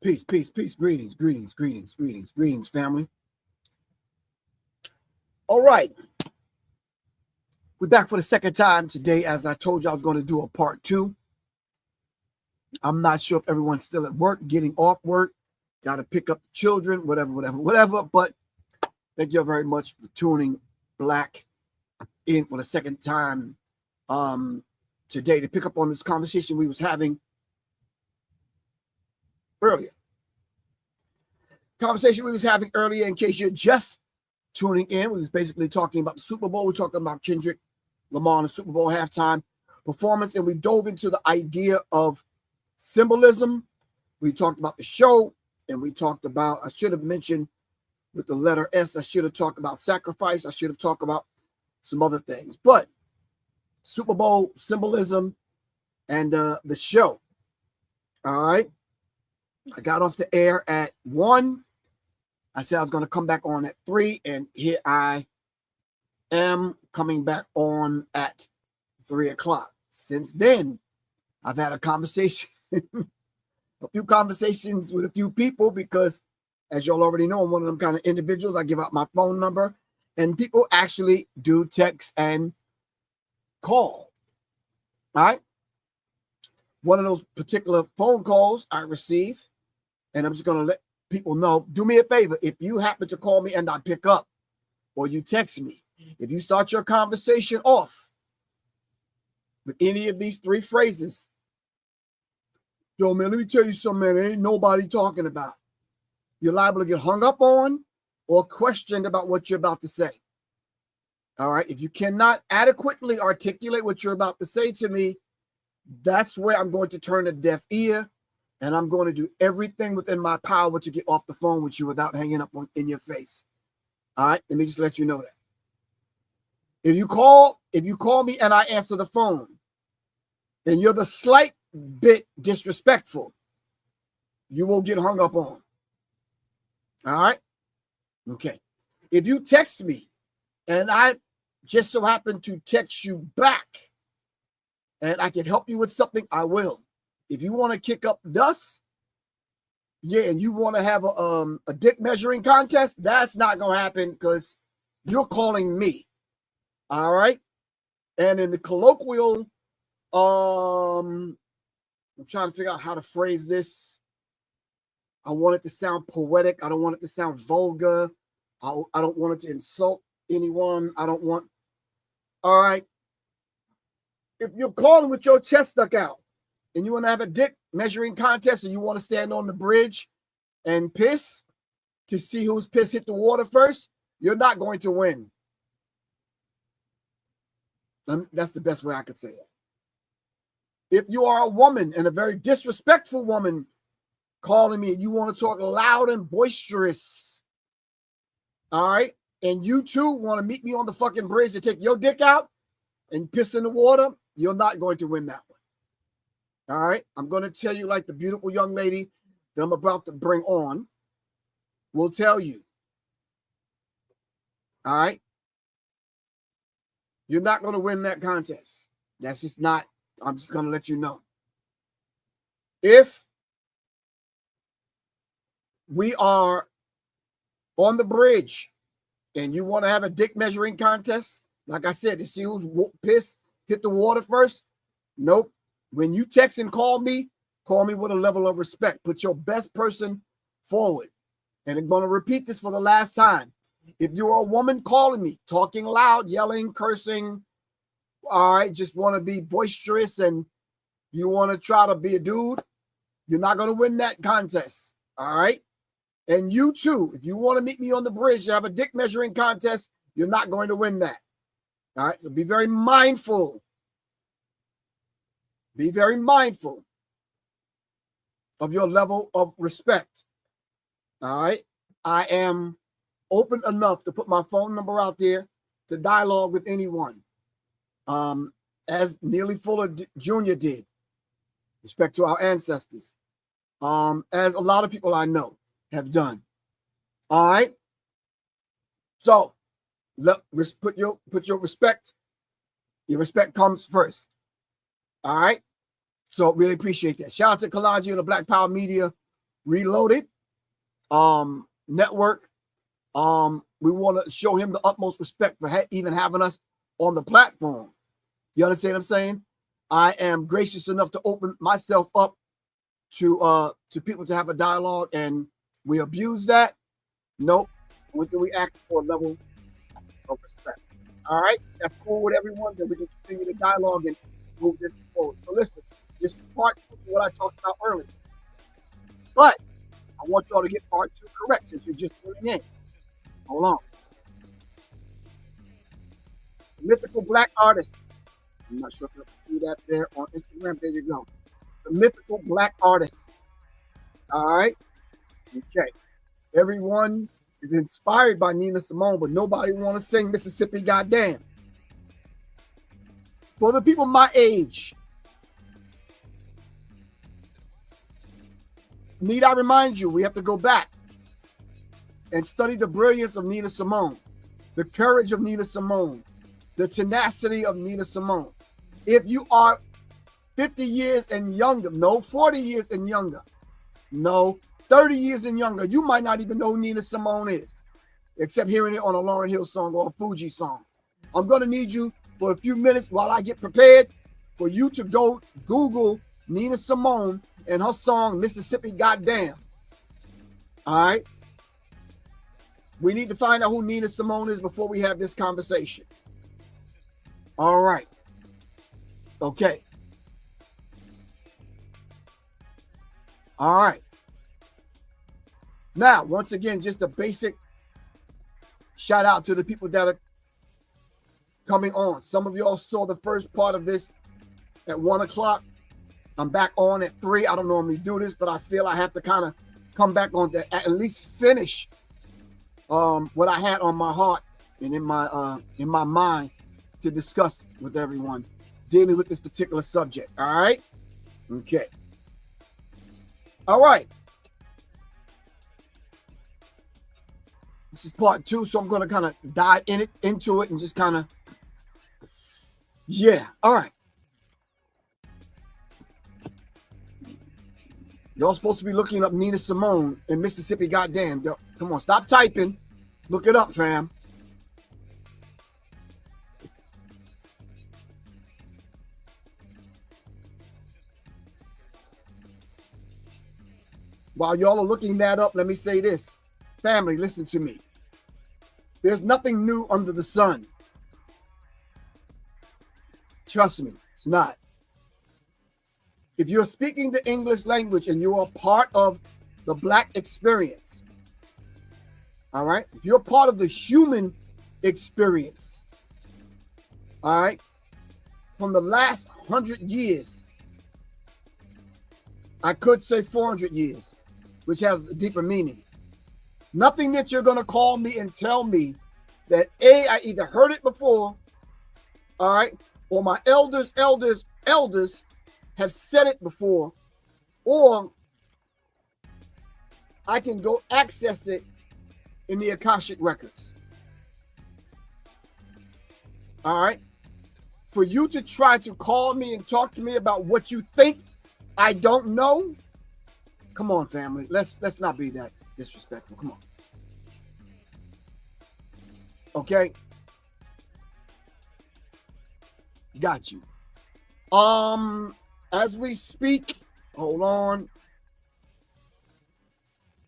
Peace, peace, peace. Greetings, greetings, greetings, greetings, greetings, family. All right. We're back for the second time today. As I told you, I was going to do a part 2. I'm not sure if everyone's still at work, getting off work, got to pick up the children, whatever. But thank you very much for tuning Black in for the second time today to pick up on this conversation we was having earlier. In case you're just tuning in, we was basically talking about the Super Bowl. We're talking about Kendrick Lamar in the Super Bowl halftime performance, and we dove into the idea of symbolism. We talked about the show, and we talked about, I should have mentioned with the letter S, I should have talked about sacrifice. I should have talked about some other things, but Super Bowl symbolism and the show. All right. I got off the air at 1. I said I was going to come back on at 3, and here I am coming back on at 3 o'clock. Since then, I've had a conversation, a few conversations with a few people, because as y'all already know, I'm one of them kind of individuals. I give out my phone number, and people actually do text and call. All right. One of those particular phone calls I receive, and I'm just going to let people know, do me a favor. If you happen to call me and I pick up, or you text me, if you start your conversation off with any of these 3 phrases, yo, man, let me tell you something, man, ain't nobody talking about. You're liable to get hung up on or questioned about what you're about to say. All right. If you cannot adequately articulate what you're about to say to me, that's where I'm going to turn a deaf ear, and I'm going to do everything within my power to get off the phone with you without hanging up in your face. All right. Let me just let you know that. If you call me and I answer the phone, and you're the slight bit disrespectful, you will get hung up on. All right. Okay. If you text me and I just so happen to text you back and I can help you with something, I will. If you want to kick up dust, yeah, and you want to have a dick measuring contest, that's not going to happen, because you're calling me. All right. And in the colloquial, I'm trying to figure out how to phrase this. I want it to sound poetic. I don't want it to sound vulgar. I don't want it to insult anyone. All right. If you're calling with your chest stuck out and you want to have a dick measuring contest, and you want to stand on the bridge and piss to see whose piss hit the water first, you're not going to win. That's the best way I could say that. If you are a woman, and a very disrespectful woman, calling me and you want to talk loud and boisterous, all right, and you too want to meet me on the fucking bridge to take your dick out and piss in the water, you're not going to win that one. All right. I'm going to tell you, like the beautiful young lady that I'm about to bring on will tell you. All right. You're not going to win that contest. That's just not, I'm just going to let you know. If we are on the bridge and you want to have a dick measuring contest, like I said, to see whose piss hit the water first, nope. When you text and call me with a level of respect. Put your best person forward. And I'm going to repeat this for the last time. If you're a woman calling me, talking loud, yelling, cursing, all right, just want to be boisterous and you want to try to be a dude, you're not going to win that contest. All right. And you too, if you want to meet me on the bridge to have a dick measuring contest, you're not going to win that. All right. So be very mindful. Be very mindful of your level of respect. All right. I am open enough to put my phone number out there to dialogue with anyone. As Neely Fuller Jr. did, respect to our ancestors. As a lot of people I know have done. All right. So put your respect. Your respect comes first. All right. So really appreciate that. Shout out to Kalaji and the Black Power Media Reloaded network. We want to show him the utmost respect for even having us on the platform. You understand what I'm saying? I am gracious enough to open myself up to people to have a dialogue, and we abuse that. Nope. We can react for a level of respect. All right, that's cool with everyone. Then we can continue the dialogue and move this forward. So listen, this is part 2 to what I talked about earlier. But I want y'all to get part 2 correct since you're just tuning in. Hold on. Mythical Black Artist. I'm not sure if you can see that there on Instagram. There you go. The Mythical Black Artist. All right. Okay. Everyone is inspired by Nina Simone, but nobody want to sing Mississippi Goddam. For the people my age, need I remind you, we have to go back and study the brilliance of Nina Simone, the courage of Nina Simone, the tenacity of Nina Simone. If you are 50 years and younger, no, 40 years and younger, no, 30 years and younger, you might not even know who Nina Simone is, except hearing it on a Lauryn Hill song or a Fuji song. I'm going to need you for a few minutes while I get prepared for you to go Google Nina Simone and her song, Mississippi Goddam. All right? We need to find out who Nina Simone is before we have this conversation. All right. Okay. All right. Now, once again, just a basic shout out to the people that are coming on. Some of y'all saw the first part of this at 1 o'clock. I'm back on at 3. I don't normally do this, but I feel I have to kind of come back on to at least finish what I had on my heart and in my mind to discuss with everyone dealing with this particular subject. All right. Okay. All right. This is part 2, so I'm going to kind of dive into it and just kind of, yeah. All right. Y'all supposed to be looking up Nina Simone and Mississippi Goddam. Yo, come on, stop typing. Look it up, fam. While y'all are looking that up, let me say this. Family, listen to me. There's nothing new under the sun. Trust me, it's not. If you're speaking the English language and you are part of the Black experience, all right? If you're part of the human experience, all right? From the last 100 years, I could say 400 years, which has a deeper meaning. Nothing that you're going to call me and tell me that A, I either heard it before, all right, or my elders have said it before, or I can go access it in the Akashic records. All right. For you to try to call me and talk to me about what you think I don't know, come on, family. Let's not be that disrespectful. Come on. Okay. Got you. As we speak, hold on.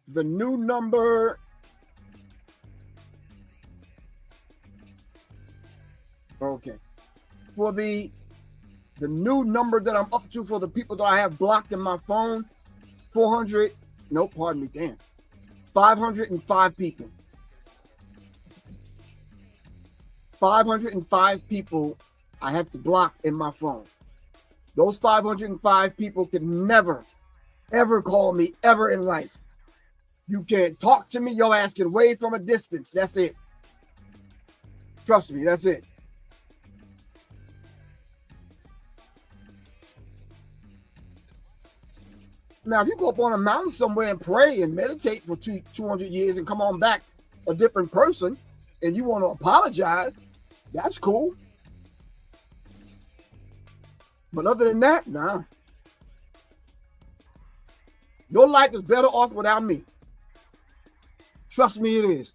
The new number. Okay. For the new number that I'm up to for the people that I have blocked in my phone, 400, no, pardon me, damn. 505 people. 505 people I have to block in my phone. Those 505 people can never, ever call me ever in life. You can't talk to me. Your ass can wave from a distance. That's it. Trust me, that's it. Now, if you go up on a mountain somewhere and pray and meditate for 200 years and come on back a different person and you want to apologize, that's cool. But other than that, nah. Your life is better off without me. Trust me, it is.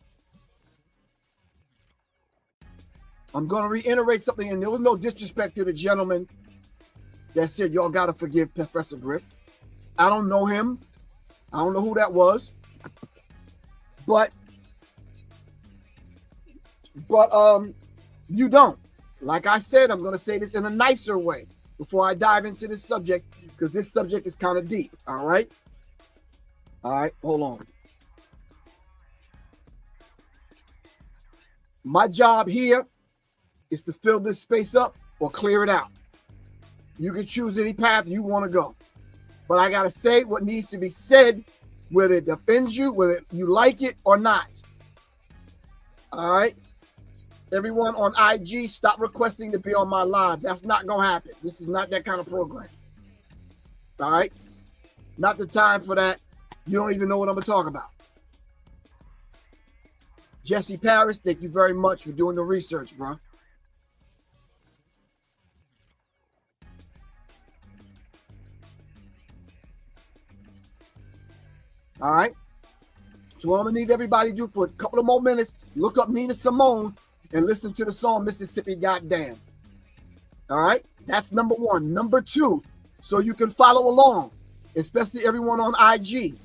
I'm going to reiterate something, and there was no disrespect to the gentleman that said, y'all got to forgive Professor Griff. I don't know him. I don't know who that was. But you don't. Like I said, I'm going to say this in a nicer way before I dive into this subject, because this subject is kind of deep. All right? All right, hold on. My job here is to fill this space up or clear it out. You can choose any path you want to go. But I got to say what needs to be said, whether it offends you, whether you like it or not. All right? Everyone on IG, stop requesting to be on my live. That's not going to happen. This is not that kind of program. All right? Not the time for that. You don't even know what I'm going to talk about. Jesse Paris, thank you very much for doing the research, bro. All right. So what I'm gonna need everybody to do for a couple of more minutes, look up Nina Simone and listen to the song Mississippi Goddam. All right. That's number one. Number two, so you can follow along, especially everyone on IG.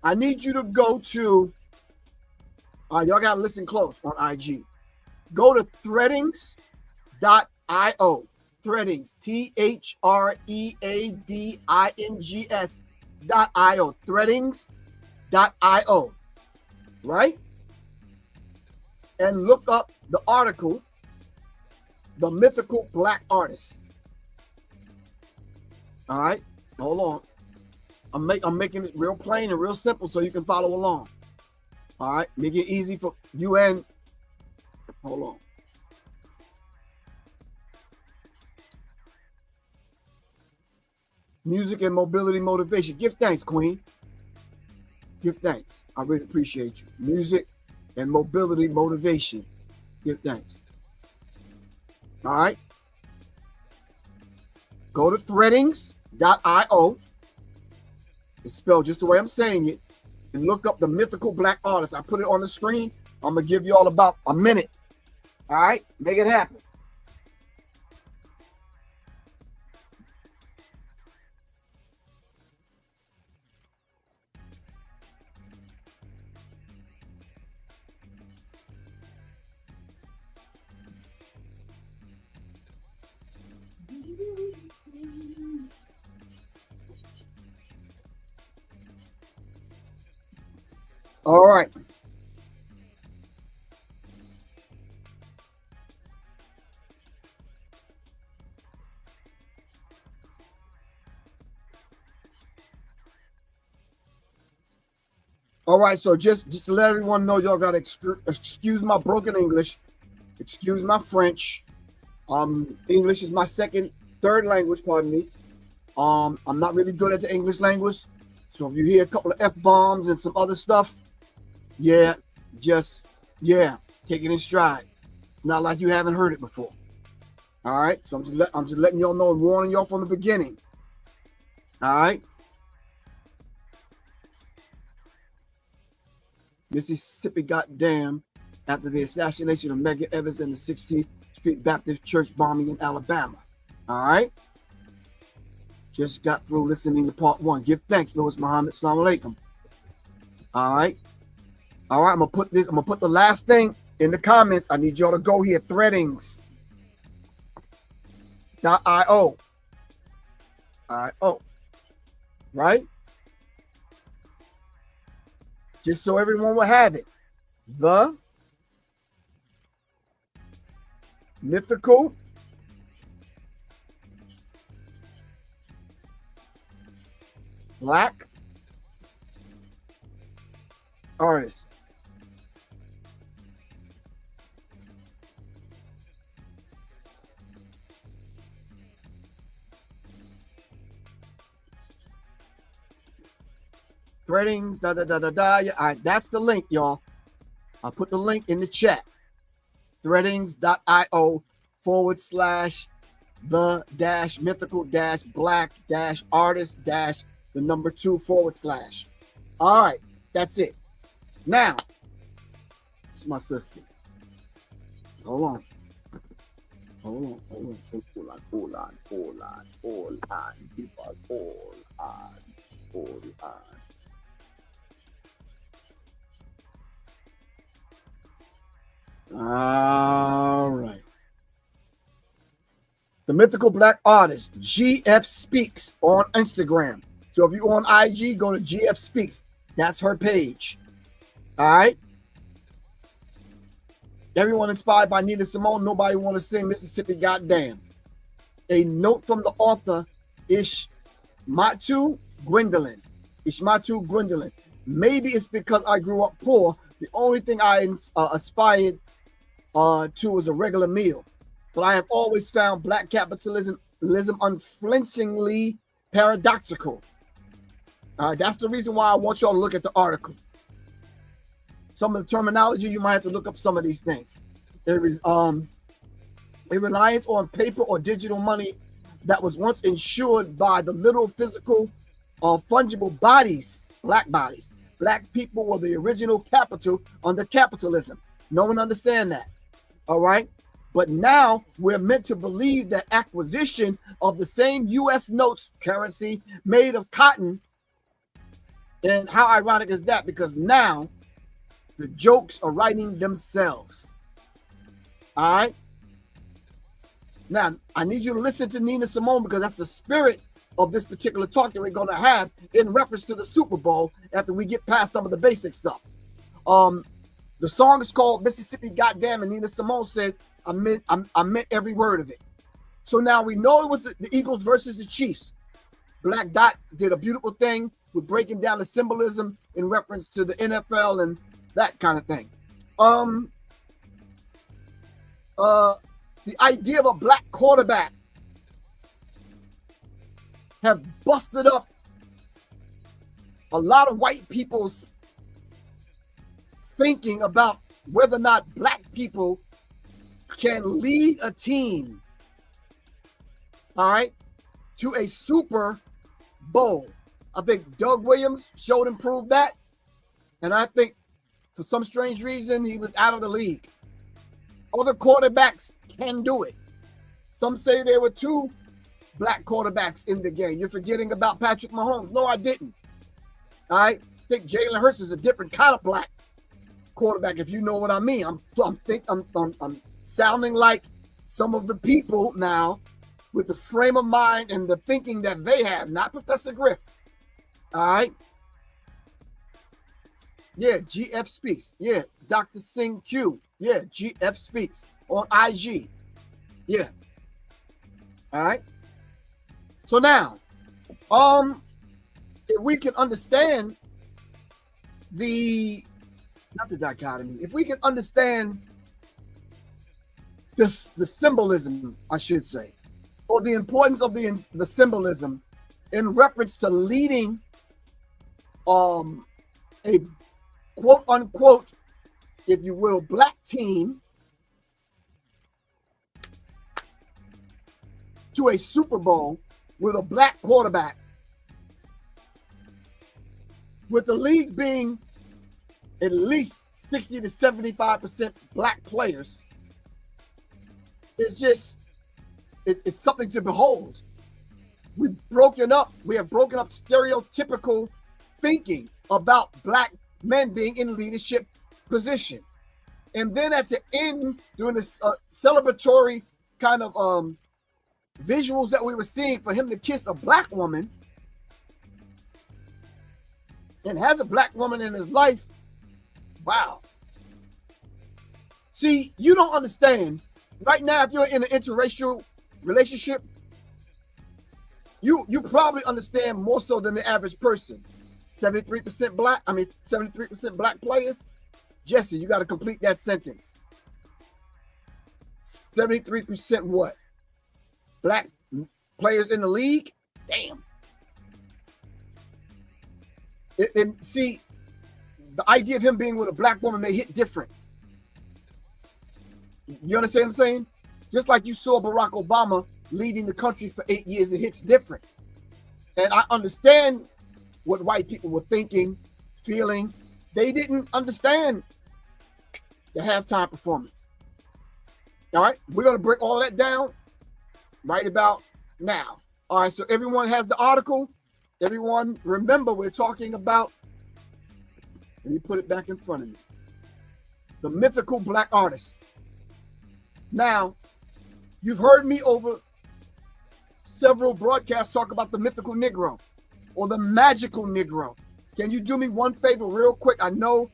I need you to go to, y'all gotta listen close on IG. Go to threadings.io. Threadings, THREADINGS.io. Threadings.io. Right? And look up the article, The Mythical Black Artist. All right? Hold on. I'm making it real plain and real simple so you can follow along. All right? Make it easy for you and... Hold on. Music and mobility motivation. Give thanks, Queen. Give thanks. I really appreciate you. Music and mobility motivation. Give thanks. All right. Go to threadings.io. It's spelled just the way I'm saying it. And look up the Mythical Black Artist. I put it on the screen. I'm going to give you all about a minute. All right. Make it happen. All right. All right, so just to let everyone know, y'all got to excuse my broken English, excuse my French. English is my third language, pardon me. I'm not really good at the English language. So if you hear a couple of F-bombs and some other stuff, take it in stride. It's not like you haven't heard it before. All right, so I'm just letting y'all know and warning y'all from the beginning. All right. Mississippi Goddam after the assassination of Medgar Evers and the 16th Street Baptist Church bombing in Alabama. All right. Just got through listening to part one. Give thanks, Louis Muhammad. Assalamu alaikum. All right. All right. I'm gonna put the last thing in the comments. I need y'all to go here. Threadings.io. Right? Just so everyone will have it. The Mythical Black Artist. Threadings, Yeah, all right, that's the link, y'all. I'll put the link in the chat. Threadings.io/the-mythical-black-artist- the number 2/. All right, that's it. Now, it's my sister. Hold on. Hold on. All right. The Mythical Black Artist, gfSPEAKS on Instagram. So if you're on IG, go to gfSPEAKS. That's her page. All right. Everyone inspired by Nina Simone. Nobody want to sing Mississippi Goddam. A note from the author, ismatu gwendolyn. Ismatu gwendolyn. Maybe it's because I grew up poor. The only thing I aspired to was a regular meal. But I have always found Black capitalism unflinchingly paradoxical. That's the reason why I want y'all to look at the article. Some of the terminology, you might have to look up some of these things. There is a reliance on paper or digital money that was once ensured by the literal physical fungible bodies, black bodies. Black people were the original capital under capitalism. No one understand that. All right. But now we're meant to believe that acquisition of the same U.S. notes currency made of cotton. And how ironic is that? Because now the jokes are writing themselves. All right. Now, I need you to listen to Nina Simone because that's the spirit of this particular talk that we're going to have in reference to the Super Bowl after we get past some of the basic stuff. The song is called Mississippi Goddam, and Nina Simone said, I meant every word of it. So now we know it was the Eagles versus the Chiefs. Black Dot did a beautiful thing with breaking down the symbolism in reference to the NFL and that kind of thing. The idea of a black quarterback have busted up a lot of white people's thinking about whether or not black people can lead a team, all right, to a Super Bowl. I think Doug Williams showed and proved that. And I think for some strange reason, he was out of the league. Other quarterbacks can do it. Some say there were 2 black quarterbacks in the game. You're forgetting about Patrick Mahomes. No, I didn't. I think Jalen Hurts is a different kind of black quarterback, if you know what I mean. I'm sounding like some of the people now with the frame of mind and the thinking that they have, not Professor Griff. All right. Yeah, gfSPEAKS. Yeah, Dr. Sing Q. Yeah, gfSPEAKS on IG. Yeah. All right. So now, if we can understand not the dichotomy, if we can understand the symbolism, I should say, or the importance of the symbolism in reference to leading a quote unquote, if you will, black team to a Super Bowl with a black quarterback, with the league being at least 60 to 75% black players, it's something to behold. We have broken up stereotypical thinking about black men being in leadership position. And then at the end, during this celebratory kind of visuals that we were seeing for him to kiss a black woman, and has a black woman in his life, wow. See, you don't understand. Right now, if you're in an interracial relationship, you probably understand more so than the average person. 73% black players. Jesse, you got to complete that sentence. 73% what? Black players in the league? Damn. And see, the idea of him being with a black woman may hit different. You understand what I'm saying? Just like you saw Barack Obama leading the country for 8 years, it hits different. And I understand what white people were thinking, feeling. They didn't understand the halftime performance. All right, we're going to break all that down right about now. All right, so everyone has the article. Everyone, remember, we're talking about, let me put it back in front of me, the mythical black artist. Now, you've heard me over several broadcasts talk about the mythical Negro or the magical Negro. Can you do me one favor real quick? I know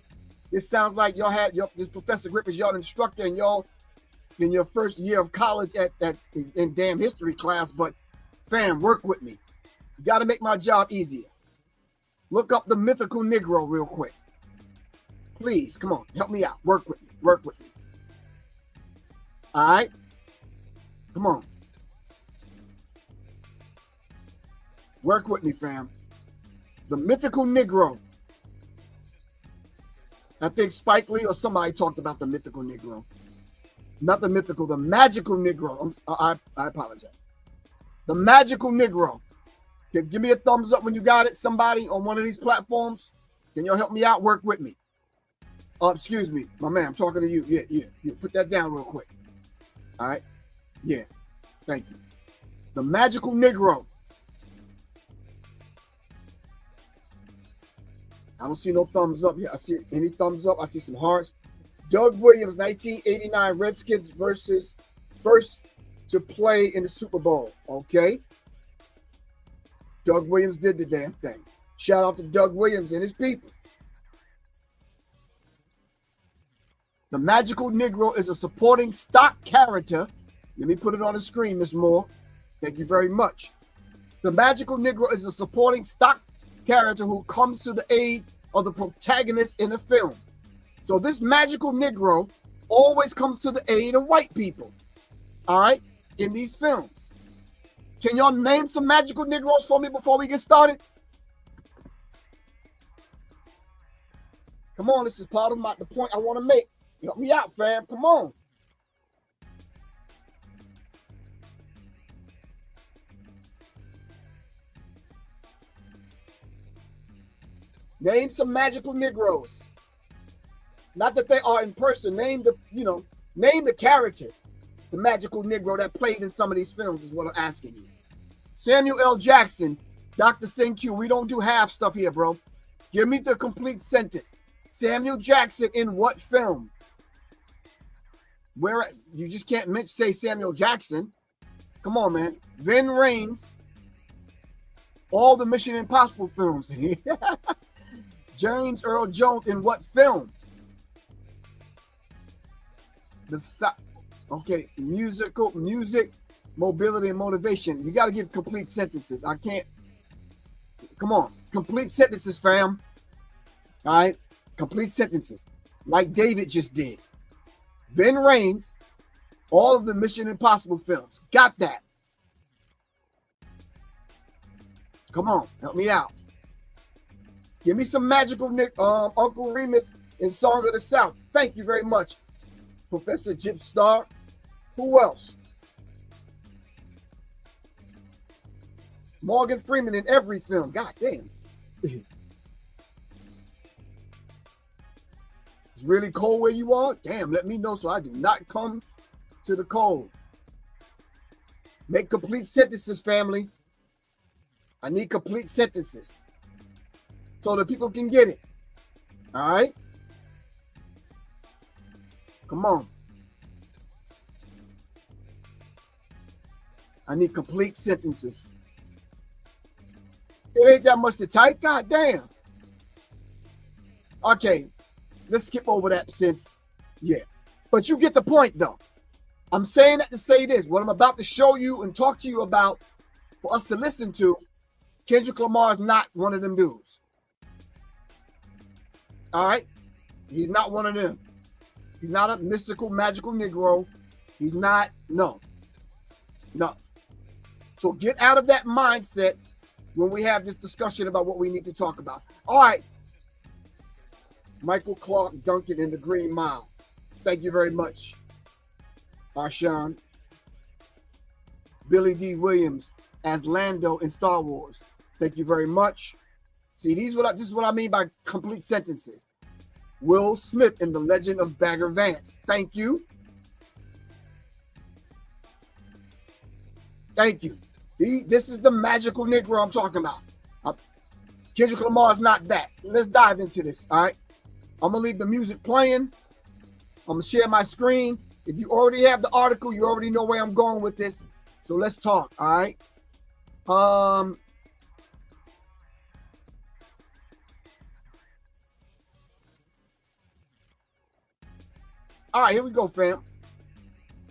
this sounds like y'all had this Professor Griff is y'all instructor and y'all in your first year of college in damn history class, but fam, work with me. You got to make my job easier. Look up the mythical Negro real quick. Please, come on, help me out. Work with me. Work with me. All right? Come on. Work with me, fam. The mythical Negro. I think Spike Lee or somebody talked about the mythical Negro. Not the mythical, the magical Negro. I apologize. The magical Negro. Give me a thumbs up when you got it. Somebody on one of these platforms. Can y'all help me out? Work with me. Excuse me, my man. I'm talking to you. Yeah. Put that down real quick. All right. Yeah. Thank you. The magical Negro. I don't see no thumbs up here. I see any thumbs up. I see some hearts. Doug Williams, 1989 Redskins versus first to play in the Super Bowl. Okay. Doug Williams did the damn thing. Shout out to Doug Williams and his people. The magical Negro is a supporting stock character. Let me put it on the screen, Ms. Moore. Thank you very much. The magical Negro is a supporting stock character who comes to the aid of the protagonist in a film. So this magical Negro always comes to the aid of white people, all right, in these films. Can y'all name some magical Negroes for me before we get started? Come on, this is part of the point I want to make. Help me out, fam. Come on. Name some magical Negroes. Not that they are in person. Name the character, the magical Negro that played in some of these films is what I'm asking you. Samuel L. Jackson, Dr. Sing Q. We don't do half stuff here, bro. Give me the complete sentence. Samuel Jackson in what film? Where you just can't say Samuel Jackson. Come on, man. Vin Raines. All the Mission Impossible films. James Earl Jones in what film? Okay, music, mobility, and motivation. You got to give complete sentences. I can't. Come on, complete sentences, fam. All right, complete sentences, like David just did. Vin Raines, all of the Mission Impossible films. Got that? Come on, help me out. Give me some magical Uncle Remus in Song of the South. Thank you very much, Professor Jip Star. Who else? Morgan Freeman in every film. God damn. It's really cold where you are? Damn, let me know so I do not come to the cold. Make complete sentences, family. I need complete sentences so that people can get it. All right? Come on. I need complete sentences. It ain't that much to type. God damn. Okay. Let's skip over that yeah. But you get the point, though. I'm saying that to say this. What I'm about to show you and talk to you about for us to listen to, Kendrick Lamar is not one of them dudes. All right? He's not one of them. He's not a mystical, magical Negro. He's not. No. So get out of that mindset when we have this discussion about what we need to talk about. All right. Michael Clark Duncan in the Green Mile. Thank you very much, Arshawn. Billy D. Williams as Lando in Star Wars. Thank you very much. See, this is what I mean by complete sentences. Will Smith in The Legend of Bagger Vance. Thank you. Thank you. This is the magical Negro I'm talking about. Kendrick Lamar is not that. Let's dive into this, all right? I'm going to leave the music playing. I'm going to share my screen. If you already have the article, you already know where I'm going with this. So let's talk, all right? All right, here we go, fam.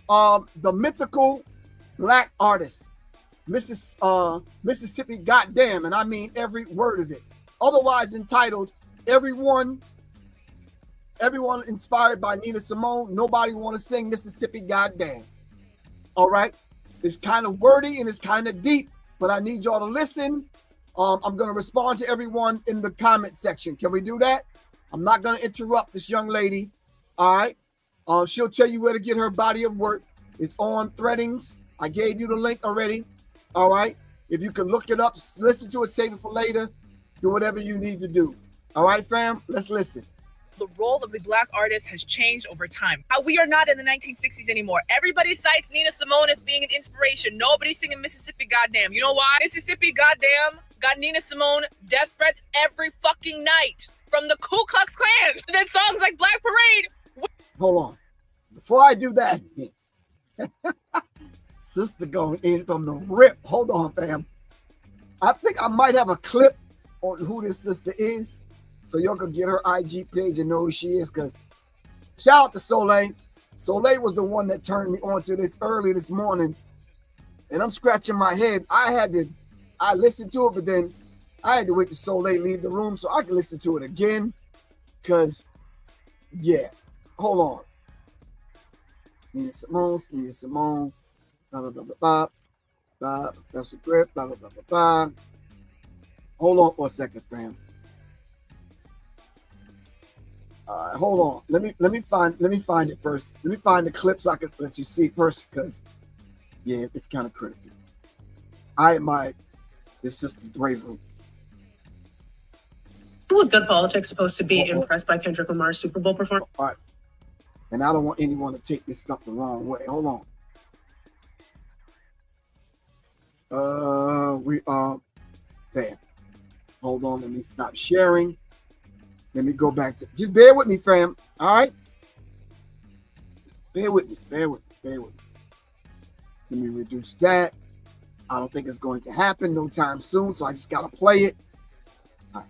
The Mythical Black Artist. Mississippi Goddam, and I mean every word of it. Otherwise entitled, Everyone Inspired by Nina Simone. Nobody Want to Sing Mississippi Goddam. All right. It's kind of wordy and it's kind of deep, but I need y'all to listen. I'm going to respond to everyone in the comment section. Can we do that? I'm not going to interrupt this young lady. All right. She'll tell you where to get her body of work. It's on Threadings. I gave you the link already. All right. If you can look it up, listen to it, save it for later. Do whatever you need to do. All right, fam? Let's listen. The role of the Black artist has changed over time. We are not in the 1960s anymore. Everybody cites Nina Simone as being an inspiration. Nobody's singing Mississippi Goddam. You know why? Mississippi Goddam got Nina Simone death threats every fucking night from the Ku Klux Klan. Then songs like Black Parade. Hold on. Before I do that, sister going in from the rip. Hold on, fam. I think I might have a clip on who this sister is, so y'all can get her IG page and know who she is. Because shout out to Soleil. Soleil was the one that turned me on to this early this morning, and I'm scratching my head. I listened to it, but then I had to wait till Soleil leave the room so I could listen to it again. Because, yeah, hold on. Nina Simone. Blah, blah, blah, blah, blah, Professor Griff, blah, blah, blah, blah, blah. Hold on for a second, fam. All right, hold on. Let me find it first. Let me find the clips I can let you see first, because yeah, it's kind of critical. I admire this sister's bravery. With good politics supposed to be impressed by Kendrick Lamar's Super Bowl performance. All right. And I don't want anyone to take this stuff the wrong way. Hold on. We are there. Hold on, let me stop sharing. Let me go back to, just bear with me, fam. All right? Bear with me. Let me reduce that. I don't think it's going to happen no time soon, so I just gotta play it. All right.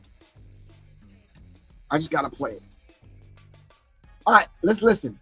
I just gotta play it. All right, let's listen.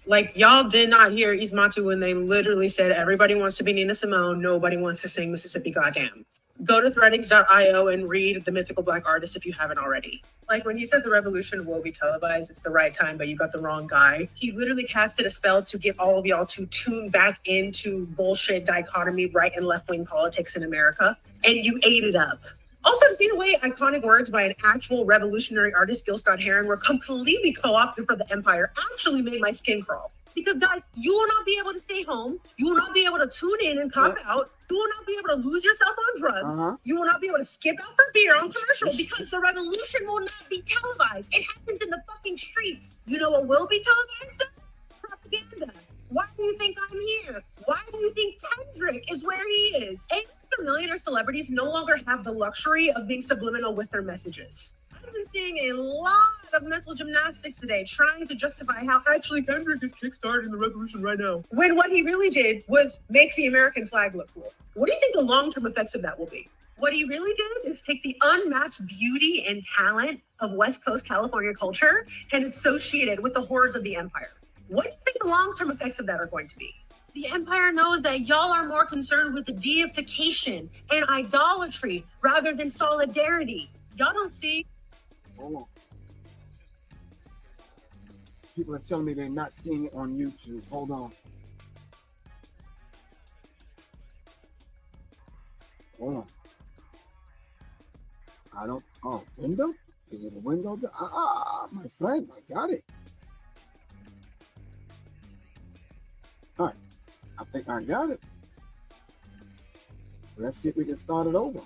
Like, y'all did not hear Ismatu when they literally said everybody wants to be Nina Simone, nobody wants to sing Mississippi Goddam. Go to threadings.io and read The Mythical Black Artist if you haven't already. Like, when he said the revolution will be televised, it's the right time, but you got the wrong guy. He literally casted a spell to get all of y'all to tune back into bullshit dichotomy, right and left-wing politics in America, and you ate it up. Also, to see the way iconic words by an actual revolutionary artist, Gil Scott-Heron, were completely co-opted for the empire actually made my skin crawl. Because, guys, you will not be able to stay home. You will not be able to tune in and cop out. You will not be able to lose yourself on drugs. You will not be able to skip out for beer on commercial because the revolution will not be televised. It happens in the fucking streets. You know what will be televised? Propaganda. Why do you think I'm here? Why do you think Kendrick is where he is? Millionaire celebrities no longer have the luxury of being subliminal with their messages. I've been seeing a lot of mental gymnastics today trying to justify how actually Kendrick is kickstarting the revolution right now, when what he really did was make the American flag look cool. What do you think the long-term effects of that will be? What he really did is take the unmatched beauty and talent of West Coast California culture and associate it with the horrors of the empire. What do you think the long-term effects of that are going to be? The empire knows that y'all are more concerned with the deification and idolatry rather than solidarity. Y'all don't see. Hold on. People are telling me they're not seeing it on YouTube. Hold on. Hold on. I don't. Oh, window? Is it a window? My friend, I got it. All right. I think I got it. Let's see if we can start it over.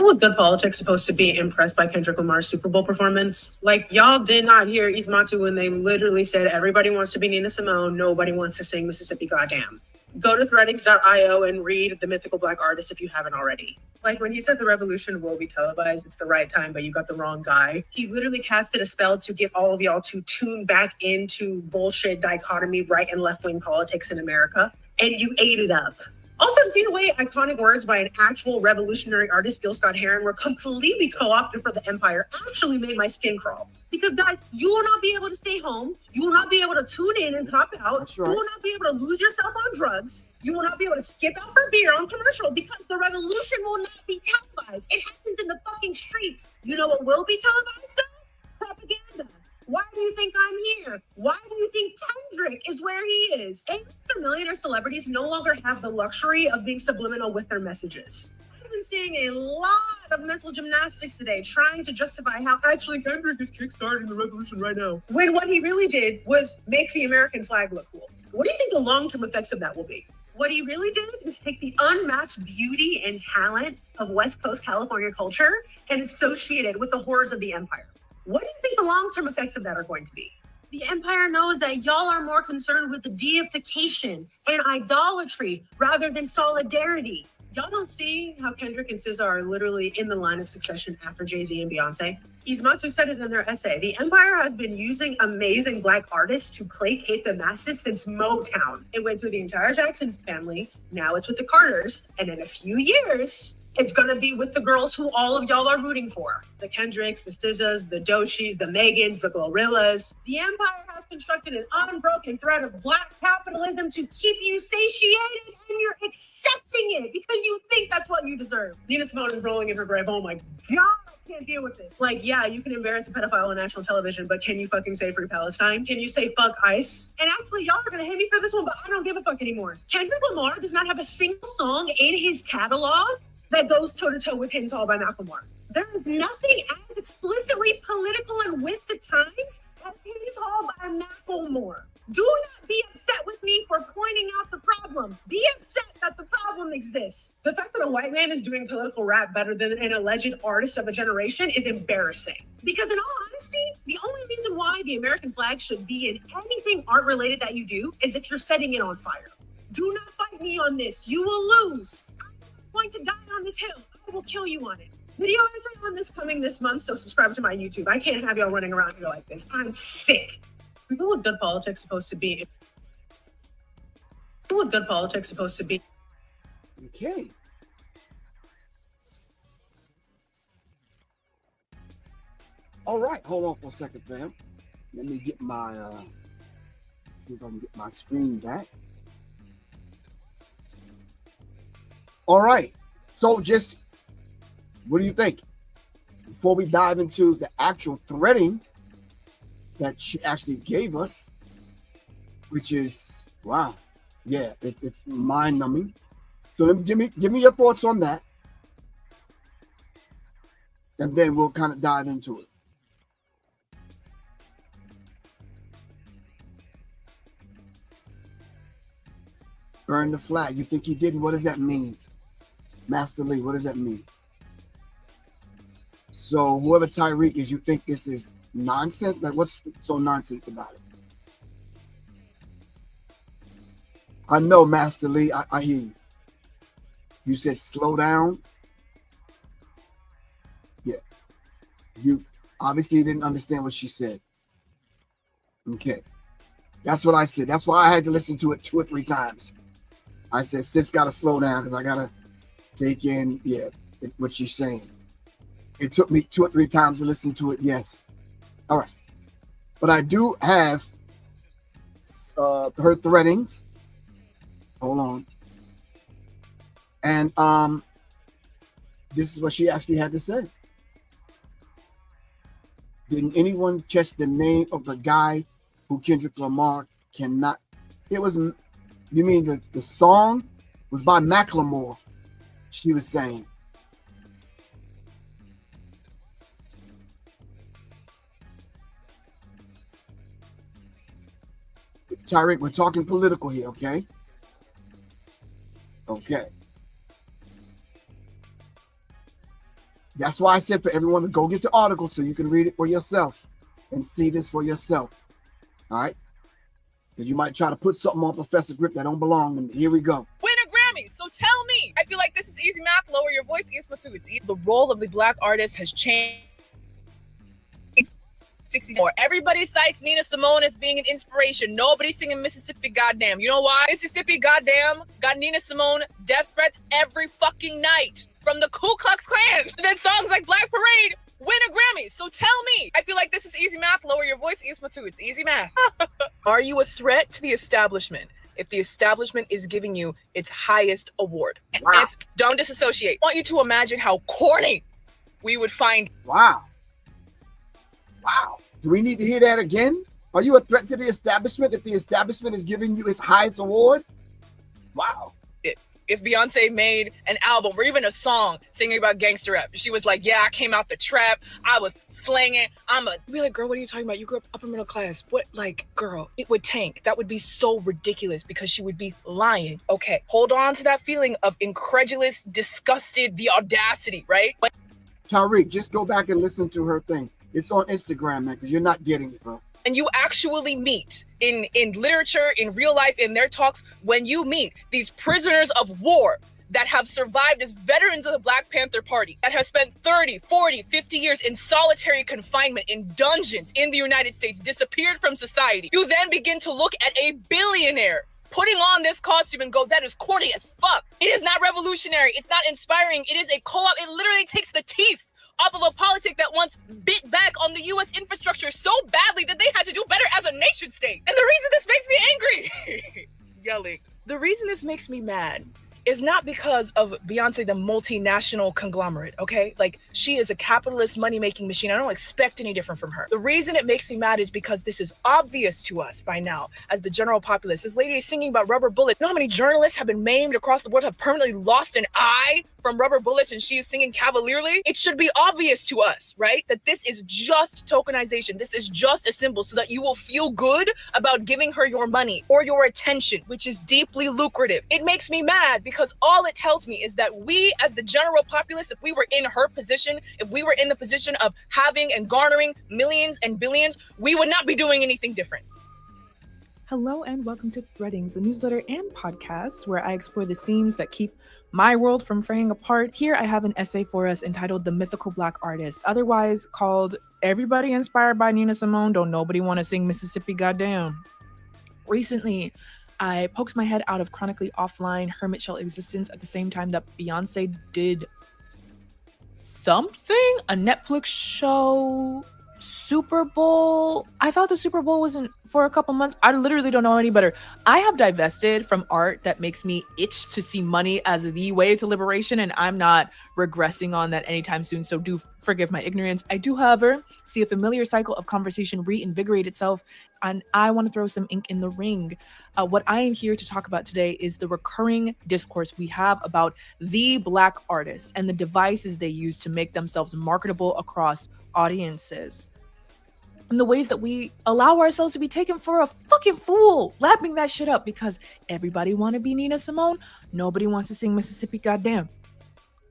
Was Good Politics supposed to be impressed by Kendrick Lamar's Super Bowl performance? Like, y'all did not hear Ismatu when they literally said everybody wants to be Nina Simone, nobody wants to sing Mississippi Goddam. Go to threadings.io and read The Mythical Black Artist if you haven't already. Like when he said the revolution will be televised, it's the right time, but you got the wrong guy. He literally casted a spell to get all of y'all to tune back into bullshit dichotomy, right and left wing politics in America, and you ate it up. Also, to see the way iconic words by an actual revolutionary artist, Gil Scott-Heron, were completely co-opted for the empire actually made my skin crawl. Because guys, you will not be able to stay home. You will not be able to tune in and pop out. That's right. You will not be able to lose yourself on drugs. You will not be able to skip out for beer on commercial because the revolution will not be televised. It happens in the fucking streets. You know what will be televised though? Propaganda. Why do you think I'm here? Why do you think Kendrick is where he is? A-lister millionaire celebrities no longer have the luxury of being subliminal with their messages. I've been seeing a lot of mental gymnastics today trying to justify how actually Kendrick is kickstarting the revolution right now, when what he really did was make the American flag look cool. What do you think the long-term effects of that will be? What he really did is take the unmatched beauty and talent of West Coast California culture and associate it with the horrors of the empire. What do you think the long-term effects of that are going to be? The empire knows that y'all are more concerned with the deification and idolatry rather than solidarity. Y'all don't see how Kendrick and SZA are literally in the line of succession after Jay-Z and Beyonce? Ismatu said it in their essay. The empire has been using amazing Black artists to placate the masses since Motown. It went through the entire Jackson family. Now it's with the Carters. And in a few years, it's going to be with the girls who all of y'all are rooting for. The Kendricks, the SZAs, the Doshis, the Megans, the Glorillaz. The empire has constructed an unbroken thread of Black capitalism to keep you satiated, and you're accepting it because you think that's what you deserve. Nina Simone is rolling in her grave. Oh my God, I can't deal with this. Like, yeah, you can embarrass a pedophile on national television, but can you fucking say free Palestine? Can you say fuck ICE? And actually, y'all are going to hate me for this one, but I don't give a fuck anymore. Kendrick Lamar does not have a single song in his catalog that goes toe-to-toe with Hymns Hall by Macklemore. There is nothing as explicitly political and with the times as Hymns Hall by Macklemore. Do not be upset with me for pointing out the problem. Be upset that the problem exists. The fact that a white man is doing political rap better than an alleged artist of a generation is embarrassing. Because in all honesty, the only reason why the American flag should be in anything art-related that you do is if you're setting it on fire. Do not fight me on this. You will lose. Going to die on this hill. I will kill you on it. Video essay on this coming this month, so subscribe to my YouTube. I can't have y'all running around here like this. I'm sick. People with good politics supposed to be. People with good politics supposed to be. Okay. All right, hold on for a second, fam. Let me get my see if I can get my screen back. All right, so just what do you think before we dive into the actual threading that she actually gave us, which is wow, yeah, it's mind-numbing. So let me give me your thoughts on that, and then we'll kind of dive into it. Burn the flag. You think he didn't? What does that mean? Master Lee, what does that mean? So whoever Tyreek is, you think this is nonsense? Like, what's so nonsense about it? I know, Master Lee, I hear you. You said slow down. Yeah. You obviously didn't understand what she said. Okay. That's what I said. That's why I had to listen to it 2 or 3 times. I said, sis got to slow down because I got to take in, what she's saying. It took me 2 or 3 times to listen to it. Yes. All right. But I do have her threadings. Hold on. And this is what she actually had to say. Didn't anyone catch the name of the guy who Kendrick Lamar cannot? It was, you mean the song was by Macklemore, she was saying. Tyreek, we're talking political here, okay? Okay. That's why I said for everyone to go get the article so you can read it for yourself and see this for yourself. All right? Because you might try to put something on Professor Griff that don't belong. And here we go. Win a Grammy. So tell me. I feel like this is easy math. Lower your voice. Ismatu. It's easy. The role of the Black artist has changed. 64. Everybody cites Nina Simone as being an inspiration. Nobody's singing Mississippi Goddam. You know why? Mississippi Goddam got Nina Simone death threats every fucking night from the Ku Klux Klan. And then songs like Black Parade win a Grammy. So tell me. I feel like this is easy math. Lower your voice. Ismatu. It's easy math. Are you a threat to the establishment if the establishment is giving you its highest award? Wow. Don't disassociate. I want you to imagine how corny we would find. Wow. Wow. Do we need to hear that again? Are you a threat to the establishment if the establishment is giving you its highest award? Wow. If Beyonce made an album or even a song singing about gangster rap, she was like, yeah, I came out the trap, I was slanging, You'd be like, girl, what are you talking about? You grew up upper middle class. What, like, girl, it would tank. That would be so ridiculous because she would be lying. Okay, hold on to that feeling of incredulous, disgusted, the audacity, right? Tariq, just go back and listen to her thing. It's on Instagram, man, because you're not getting it, bro. And you actually meet in literature, in real life, in their talks, when you meet these prisoners of war that have survived as veterans of the Black Panther Party, that have spent 30, 40, 50 years in solitary confinement in dungeons in the United States, disappeared from society. You then begin to look at a billionaire putting on this costume and go, that is corny as fuck. It is not revolutionary. It's not inspiring. It is a co-op. It literally takes the teeth off of a politic that once bit back on the U.S. infrastructure so badly that they had to do better as a nation state. And the reason this makes me angry, yelling, the reason this makes me mad is not because of Beyonce, the multinational conglomerate, okay? Like, she is a capitalist money-making machine. I don't expect any different from her. The reason it makes me mad is because this is obvious to us by now as the general populace. This lady is singing about rubber bullets. You know how many journalists have been maimed across the world, have permanently lost an eye from rubber bullets, and she is singing cavalierly? It should be obvious to us, right? That this is just tokenization. This is just a symbol so that you will feel good about giving her your money or your attention, which is deeply lucrative. It makes me mad because all it tells me is that we, as the general populace, if we were in her position, if we were in the position of having and garnering millions and billions, we would not be doing anything different. Hello and welcome to Threadings, the newsletter and podcast where I explore the seams that keep my world from fraying apart. Here I have an essay for us entitled The Mythical Black Artist, otherwise called Everybody Inspired by Nina Simone, Don't Nobody Want to Sing Mississippi Goddam. Recently, I poked my head out of chronically offline hermit shell existence at the same time that Beyonce did something, a Netflix show, Super Bowl. I thought the Super Bowl wasn't for a couple months. I literally don't know any better. I have divested from art that makes me itch to see money as the way to liberation, and I'm not regressing on that anytime soon, so do forgive my ignorance. I do, however, see a familiar cycle of conversation reinvigorate itself, and I want to throw some ink in the ring. What I am here to talk about today is the recurring discourse we have about the Black artists and the devices they use to make themselves marketable across audiences, and the ways that we allow ourselves to be taken for a fucking fool, lapping that shit up because everybody want to be Nina Simone, nobody wants to sing Mississippi Goddam.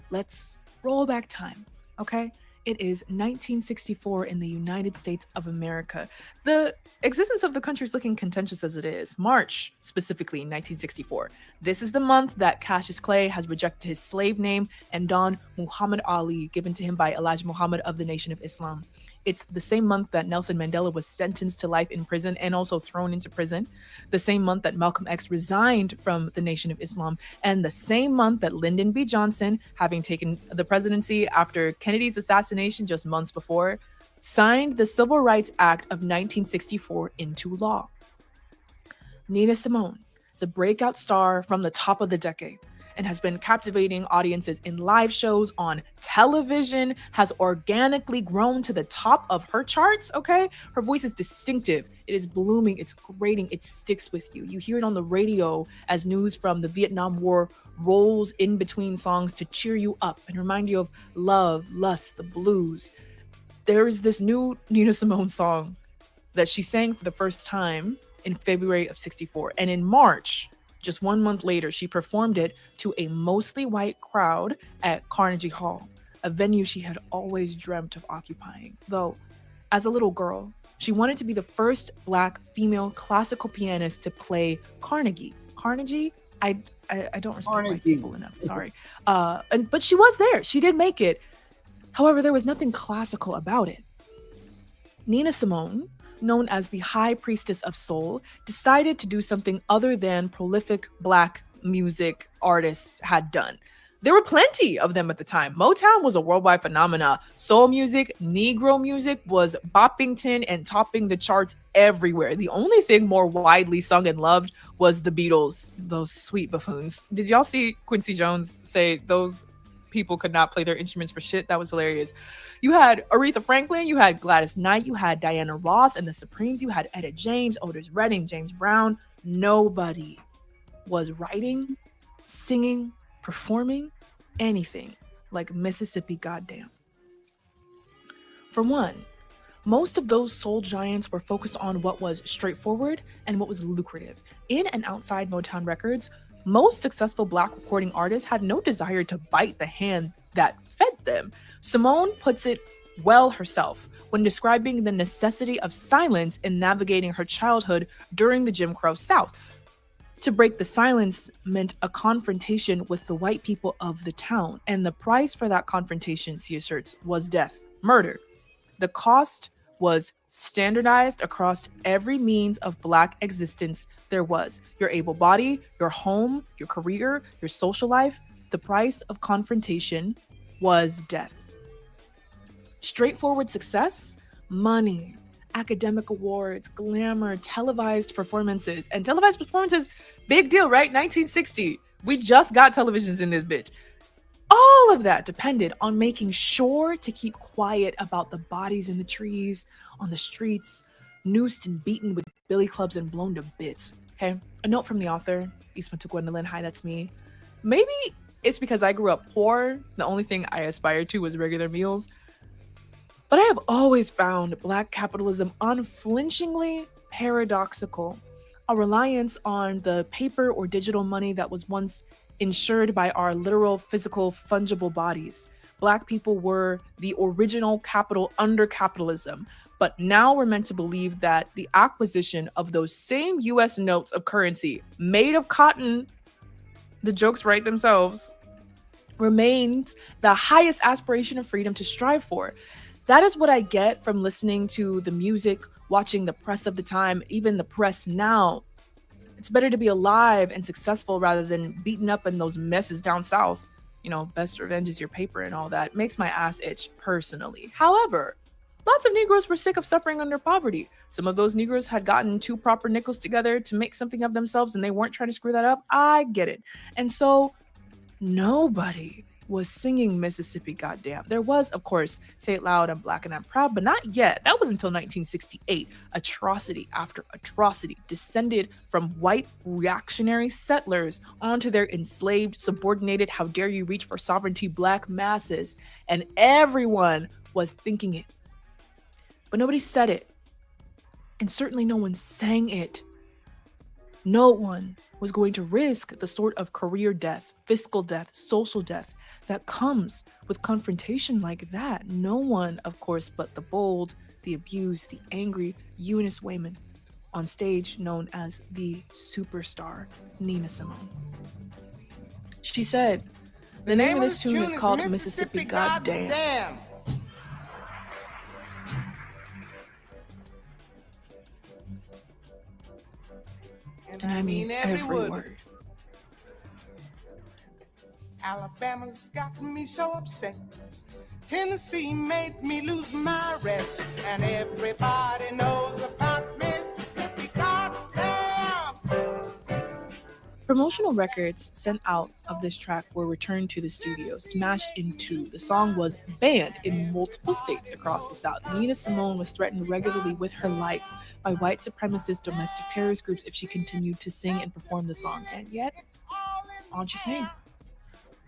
Let's roll back time, okay? It is 1964 in the United States of America. The existence of the country is looking contentious as it is. March, specifically 1964. This is the month that Cassius Clay has rejected his slave name and donned Muhammad Ali, given to him by Elijah Muhammad of the Nation of Islam. It's the same month that Nelson Mandela was sentenced to life in prison and also thrown into prison. The same month that Malcolm X resigned from the Nation of Islam. And the same month that Lyndon B. Johnson, having taken the presidency after Kennedy's assassination just months before, signed the Civil Rights Act of 1964 into law. Nina Simone is a breakout star from the top of the decade and has been captivating audiences in live shows on television, has organically grown to the top of her charts, okay? Her voice is distinctive, it is blooming, it's grating, it sticks with you. You hear it on the radio as news from the Vietnam War rolls in between songs to cheer you up and remind you of love, lust, the blues. There is this new Nina Simone song that she sang for the first time in February of 64. And in March, just 1 month later, she performed it to a mostly white crowd at Carnegie Hall. a venue she had always dreamt of occupying. Though, as a little girl, she wanted to be the first Black female classical pianist to play Carnegie. Carnegie? I don't respect white people enough. Sorry. But she was there. She did make it. However, there was nothing classical about it. Nina Simone, known as the High Priestess of Soul, decided to do something other than prolific Black music artists had done. There were plenty of them at the time. Motown was a worldwide phenomena. Soul music, Negro music was boppington and topping the charts everywhere. The only thing more widely sung and loved was the Beatles, those sweet buffoons. Did y'all see Quincy Jones say those people could not play their instruments for shit? That was hilarious. You had Aretha Franklin, you had Gladys Knight, you had Diana Ross and the Supremes, you had Etta James, Otis Redding, James Brown. Nobody was writing, singing, performing anything like Mississippi Goddam. For one, most of those soul giants were focused on what was straightforward and what was lucrative. In and outside Motown Records, most successful Black recording artists had no desire to bite the hand that fed them. Simone puts it well herself when describing the necessity of silence in navigating her childhood during the Jim Crow South. To break the silence meant a confrontation with the white people of the town, and the price for that confrontation, she asserts, was death, murder. The cost was standardized across every means of Black existence there was. Your able body, your home, your career, your social life. The price of confrontation was death. Straightforward success, money, academic awards, glamour, televised performances. And televised performances, big deal, right? 1960. We just got televisions in this bitch. All of that depended on making sure to keep quiet about the bodies in the trees, on the streets, noosed and beaten with billy clubs and blown to bits. Okay, a note from the author, ismatu Gwendolyn. Hi, that's me. Maybe it's because I grew up poor. The only thing I aspired to was regular meals. But I have always found Black capitalism unflinchingly paradoxical. A reliance on the paper or digital money that was once ensured by our literal, physical, fungible bodies. Black people were the original capital under capitalism, but now we're meant to believe that the acquisition of those same US notes of currency made of cotton, the jokes write themselves, remains the highest aspiration of freedom to strive for. That is what I get from listening to the music, watching the press of the time, even the press now. It's better to be alive and successful rather than beaten up in those messes down south. You know, best revenge is your paper and all that. Makes my ass itch personally. However, lots of Negroes were sick of suffering under poverty. Some of those Negroes had gotten 2 proper nickels together to make something of themselves and they weren't trying to screw that up. I get it. And so nobody was singing Mississippi Goddam. There was, of course, Say It Loud, I'm Black and I'm Proud, but not yet. That was until 1968. Atrocity after atrocity descended from white reactionary settlers onto their enslaved, subordinated, how dare you reach for sovereignty Black masses. And everyone was thinking it. But nobody said it. And certainly no one sang it. No one was going to risk the sort of career death, fiscal death, social death that comes with confrontation like that. No one, of course, but the bold, the abused, the angry Eunice Wayman, on stage known as the superstar Nina Simone. She said, the name of this tune is called Mississippi Goddam. And I mean every word. Alabama's got me so upset. Tennessee made me lose my rest. And everybody knows about Mississippi Goddam. Promotional records sent out of this track were returned to the studio, smashed in 2. The song was banned in multiple states across the South. Nina Simone was threatened regularly with her life by white supremacist domestic terrorist groups if she continued to sing and perform the song. And yet, all she sang.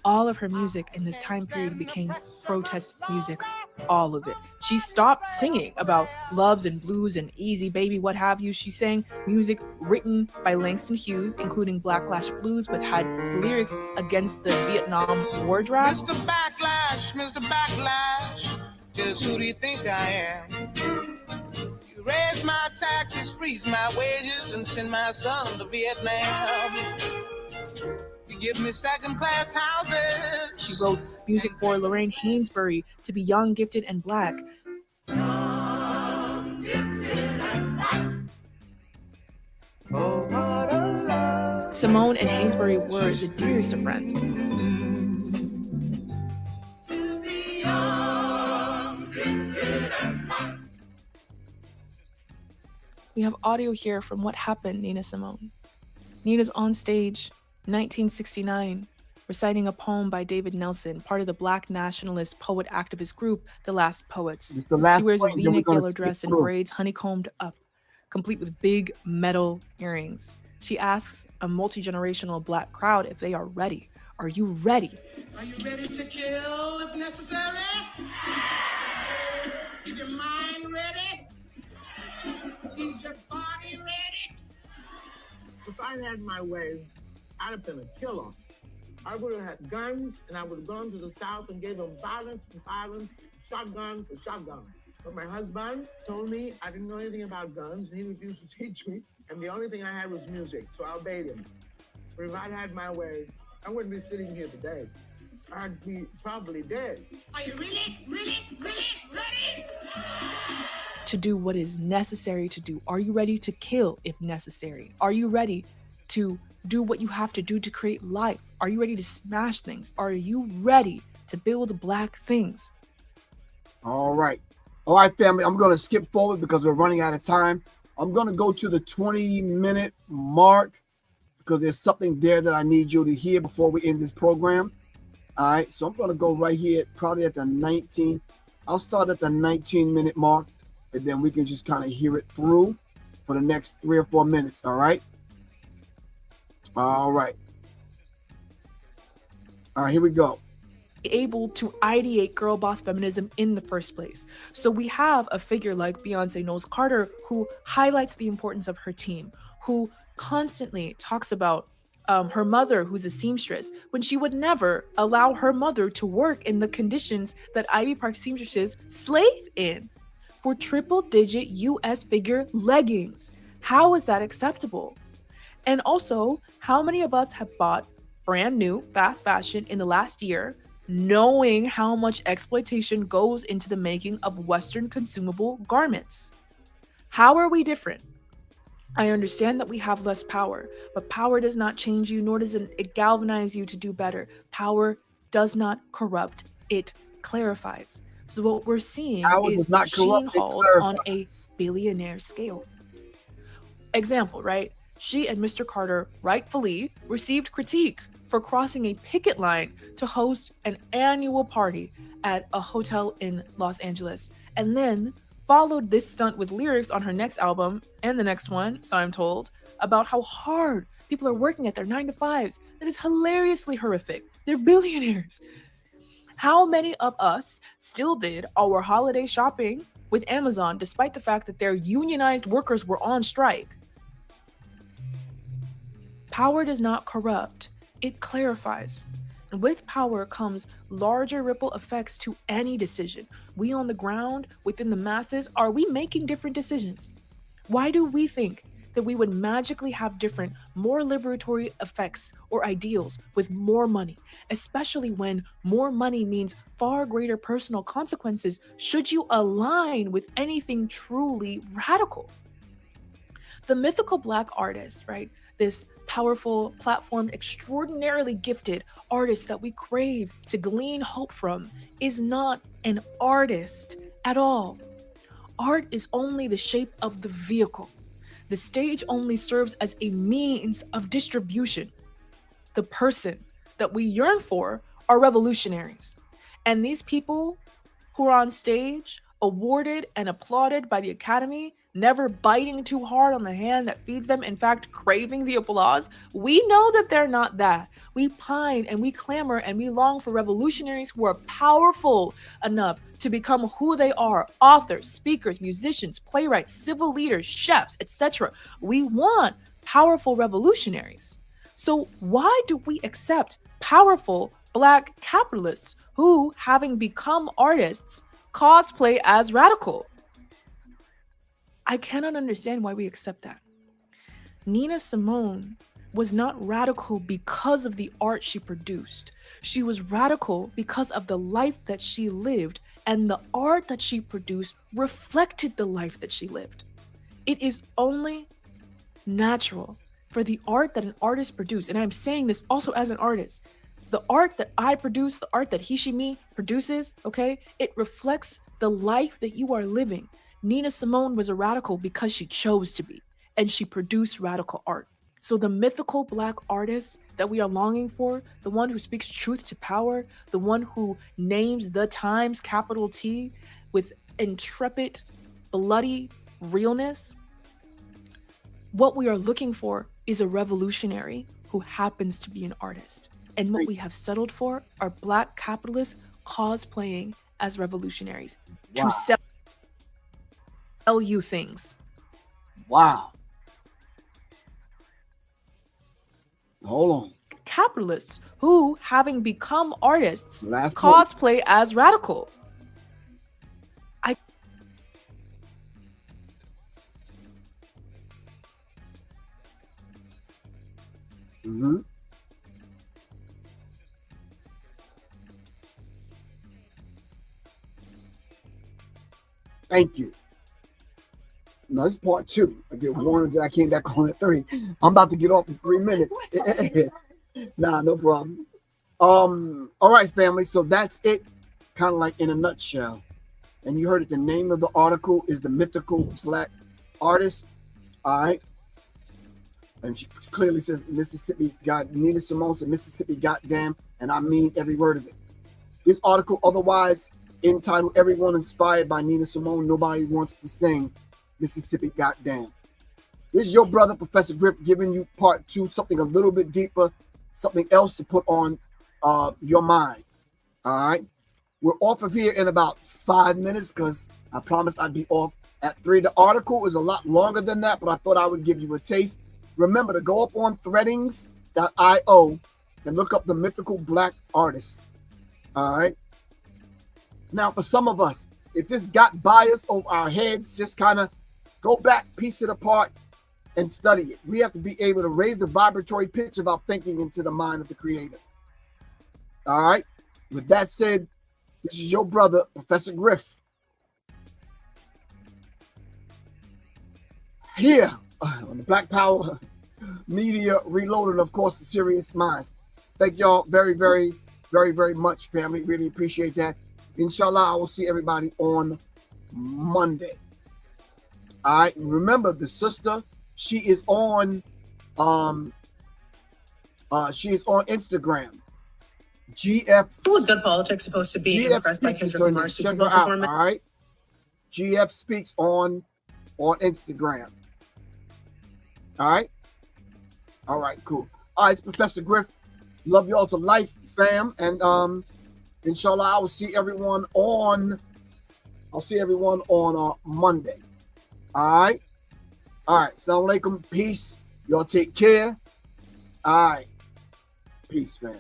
All of her music in this time period became protest music, all of it. She stopped singing about loves and blues and easy baby, what have you. She sang music written by Langston Hughes, including Blacklash Blues, which had lyrics against the Vietnam War draft. Mr. Backlash, Who do you think I am? You raise my taxes, freeze my wages, and send my son to Vietnam. You give me second-class houses. She wrote music for Lorraine Hainsbury to be young, gifted, and black. Simone and Hainsbury were the dearest of friends. We have audio here from What Happened, Nina Simone. Nina's on stage, 1969, reciting a poem by David Nelson, part of the Black nationalist poet activist group, The Last Poets. She wears a V-neck yellow dress and braids honeycombed up, complete with big metal earrings. She asks a multi-generational black crowd if they are ready. Are you ready? Are you ready to kill if necessary? Is your mind ready? Is your body ready? If I had my way, I'd have been a killer. I would have had guns, and I would have gone to the South and gave them violence for violence, shotgun for shotgun. But my husband told me I didn't know anything about guns, and he refused to teach me. And the only thing I had was music, so I obeyed him. But if I'd had my way, I wouldn't be sitting here today. I'd be probably dead. Are you ready? To do what is necessary to do. Are you ready to kill if necessary? Are you ready to do what you have to do to create life? Are you ready to smash things? Are you ready to build black things? All right, family, I'm going to skip forward because we're running out of time. I'm going to go to the 20-minute mark because there's something there that I need you to hear before we end this program. All right, so I'm going to go right here, probably at the 19. I'll start at the 19-minute mark, and then we can just kind of hear it through for the next 3 or 4 minutes, all right? All right, here we go. Able to ideate girl boss feminism in the first place. So we have a figure like Beyonce Knowles Carter who highlights the importance of her team, who constantly talks about her mother, who's a seamstress, when she would never allow her mother to work in the conditions that Ivy Park seamstresses slave in for triple-digit US figure leggings. How is that acceptable? And also, how many of us have bought brand new fast fashion in the last year, knowing how much exploitation goes into the making of Western consumable garments? How are we different? I understand that we have less power, but power does not change you, nor does it galvanize you to do better. Power does not corrupt, it clarifies. So what we're seeing is sheen hauls on a billionaire scale. Example, right? She and Mr. Carter rightfully received critique for crossing a picket line to host an annual party at a hotel in Los Angeles, and then followed this stunt with lyrics on her next album and the next one, so I'm told, about how hard people are working at their 9-to-5s. That is hilariously horrific. They're billionaires. How many of us still did our holiday shopping with Amazon despite the fact that their unionized workers were on strike? Power does not corrupt, it clarifies. And with power comes larger ripple effects to any decision. We on the ground, within the masses, are we making different decisions? Why do we think that we would magically have different, more liberatory effects or ideals with more money, especially when more money means far greater personal consequences should you align with anything truly radical? The Mythical Black Artist, right? This powerful, platformed, extraordinarily gifted artist that we crave to glean hope from is not an artist at all. Art is only the shape of the vehicle. The stage only serves as a means of distribution. The person that we yearn for are revolutionaries. And these people who are on stage, awarded and applauded by the Academy, never biting too hard on the hand that feeds them, in fact, craving the applause, we know that they're not that. We pine and we clamor and we long for revolutionaries who are powerful enough to become who they are: authors, speakers, musicians, playwrights, civil leaders, chefs, etc. We want powerful revolutionaries. So why do we accept powerful Black capitalists who, having become artists, cosplay as radical. I cannot understand why we accept that. Nina Simone was not radical because of the art she produced. She was radical because of the life that she lived, and the art that she produced reflected the life that she lived. It is only natural for the art that an artist produced, and I'm saying this also as an artist, the art that I produce, the art that he, she, me produces, okay, it reflects the life that you are living. Nina Simone was a radical because she chose to be, and she produced radical art. So the mythical Black artist that we are longing for, the one who speaks truth to power, the one who names the times, capital T, with intrepid, bloody realness, what we are looking for is a revolutionary who happens to be an artist. And what we have settled for are Black capitalists cosplaying as revolutionaries to sell you things. Wow. Hold on. Capitalists who, having become artists, Last cosplay as radical. Thank you. No, it's part 2. I get warned that I came back on at 3. I'm about to get off in 3 minutes. Nah, no problem. All right, family. So that's it, kind of like in a nutshell. And you heard it. The name of the article is The Mythical Black Artist. All right. And she clearly says Mississippi Nina Simone said Mississippi Goddam, and I mean every word of it. This article, otherwise entitled "Everyone Inspired by Nina Simone, Nobody Wants to Sing Mississippi Goddam." This is your brother, Professor Griff, giving you part 2, something a little bit deeper, something else to put on your mind. All right. We're off of here in about 5 minutes because I promised I'd be off at 3. The article is a lot longer than that, but I thought I would give you a taste. Remember to go up on threadings.io and look up The Mythical Black Artist. All right. Now, for some of us, if this got bias over our heads, just kind of go back, piece it apart, and study it. We have to be able to raise the vibratory pitch of our thinking into the mind of the creator. All right. With that said, this is your brother, Professor Griff. Here on the Black Power Media Reloaded, of course, the Serious Minds. Thank y'all very, very, very, very much, family. Really appreciate that. Inshallah, I will see everybody on Monday. All right. Remember, the sister, she is on Instagram. GF. Who is Good Politics supposed to be impressed by Kendrick Lamar's Super Bowl performance? All right. GF Speaks on Instagram. All right. All right, cool. All right, it's Professor Griff. Love y'all to life, fam. And inshallah, I will see everyone on Monday. All right. All right. Assalamu alaikum. Peace. Y'all take care. All right. Peace, fam.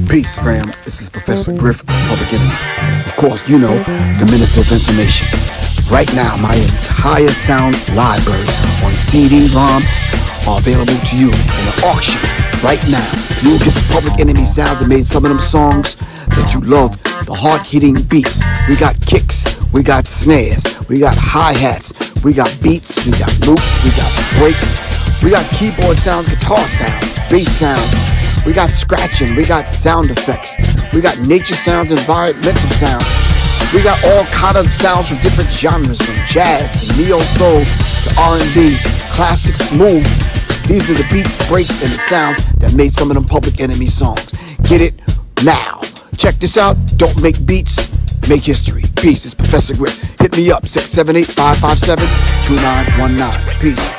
Peace, fam. This is Professor Griff, Public Enemy. Of course, you know, the Minister of Information. Right now, my entire sound library on CD-ROM are available to you in an auction. Right now, you'll get the Public Enemy sound that made some of them songs that you love, the hard-hitting beats. We got kicks, we got snares, we got hi-hats, we got beats, we got loops, we got breaks, we got keyboard sounds, guitar sounds, bass sounds. We got scratching, we got sound effects, we got nature sounds, environmental sounds. We got all kind of sounds from different genres, from jazz to neo soul to R&B, classic, smooth. These are the beats, breaks, and the sounds that made some of them Public Enemy songs. Get it now. Check this out. Don't make beats, make history. Peace. It's Professor Griff. Hit me up, 678-557-2919. Peace.